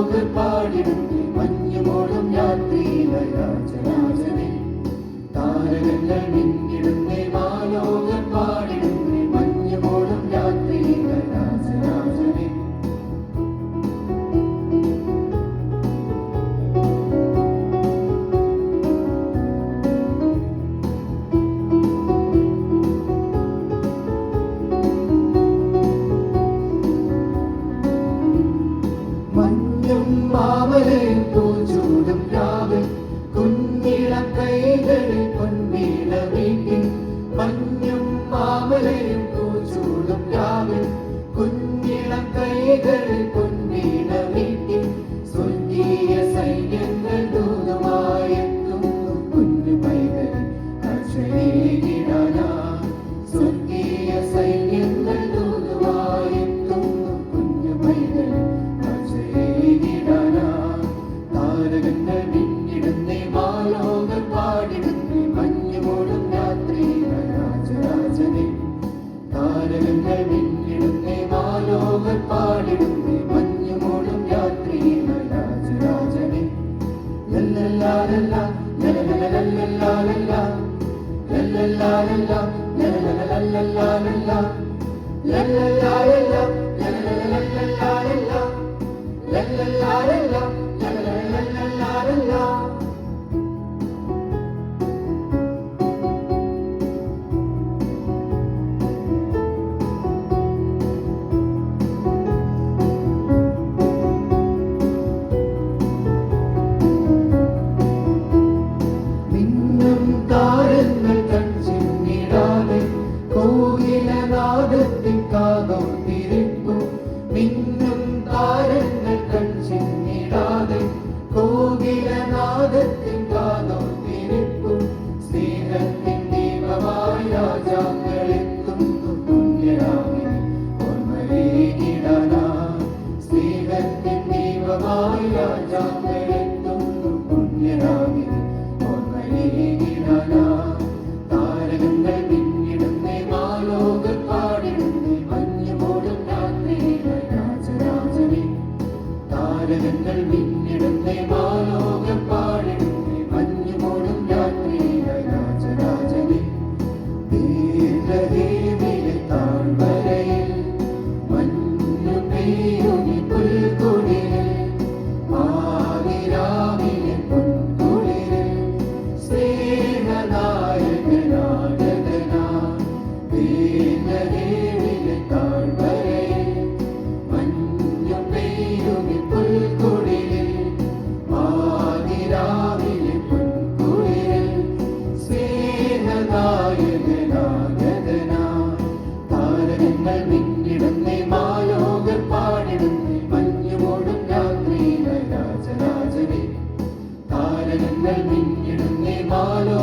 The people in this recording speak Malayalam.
മാലോകർ പാടിടുന്നു മഞ്ഞുമോളും രാത്രിയിലെ രാജരാജനെ. താരകങ്ങൾ മിന്നിടുന്നേ മാലോകർ പാടിടുന്നു മഞ്ഞുമോളും രാത്രിയിലെ രാജരാജനെ. മഞ്ഞും മാമലയും പൂച്ചൂടും രാവിൽ കുഞ്ഞിളം കൈകളിൽ പൊൻവീണ വീട്ടിൽ. മഞ്ഞും മാമലയും പൂച്ചൂടും രാവിൽ കുഞ്ഞിളം കൈകളിൽ പൊൻവീണ വീട്ടിൽ. സ്വർഗീയ സൈന്യങ്ങൾ ദൂതമായെത്തുന്നു കുഞ്ഞു പൈകളിൽ അക്ഷരേകിടാനാ. സ്വർഗീയ സൈന്യങ്ങൾ ദൂതമായെത്തുന്നു കുഞ്ഞു പൈകളിൽ അക്ഷരേകിടാനാ. താരകങ്ങൾ മിന്നിടുന്നേ മാലോകർ പാടിടുന്നേ മഞ്ഞുമോളും രാത്രിയിലെ രാജരാജനെ. താരകങ്ങൾ മിന്നിടുന്നേ മാലോകർ പാടിടുന്നേ മഞ്ഞുമോളും രാത്രിയിലെ രാജരാജനെ. ലല്ലലാലല്ലാ ലലലലലലലലലാ ലല്ലലാലല്ലാ ലലലലലലലലാ ലല്ലലാലല്ലാ ലലലലലലലലാ ലല്ലലാലല്ലാ ലലലലലലലലാ. മിന്നും താരങ്ങൾ കൺചിമ്മിടാതെ കോകിലനാദത്തിൽ കാതോർത്തിരിപ്പു. മിന്നും താരങ്ങൾ കൺചിമ്മിടാതെ കോകിലനാദത്തിൽ കാതോർത്തിരിപ്പു. സ്നേഹത്തിൻ ദീപമായി രാജാക്കളെത്തുന്നു പുണ്യരാവിനെ ഓർമ്മയേകിടാനാ. സ്നേഹത്തിൻ ദീപമായി രാജാക്കളെത്തുന്നു പുണ്യരാവിനെ ഓർമ്മയേകിടാനാ. താരകങ്ങൾ മിന്നിടുന്നേ മാലോകർ പാടിടുന്നേ മഞ്ഞുമോളും രാത്രിയിലെ രാജരാജനെ. താരകങ്ങൾ മിന്നിടുന്നേ മാലോകർ പാടിടുന്നേ മഞ്ഞുമോളും രാത്രിയിലെ രാജരാജനെ. ദീർഘദേവിലെ താഴ്വരയിൽ മഞ്ഞു പെയ്യുമി പുൽക്കുടിലിൽ. പാതിരാവിലെ പൊൻകുളിരിൽ സ്നേഹനായകനാഗതനാ. ദീർഘദേവിലെ താഴ്വരയിൽ മഞ്ഞു പെയ്യുമി പുൽക്കുടിലിൽ. പാതിരാവിലെ പൊൻകുളിരിൽ സ്നേഹനായകനാഗതനാ. താരകങ്ങൾ മിന്നിടുന്നേ മാലോകർ പാടിടുന്നേ മഞ്ഞുമോളും രാത്രിയിലെ രാജരാജനെ. താരകങ്ങൾ മിന്നിടുന്നേ മാലോ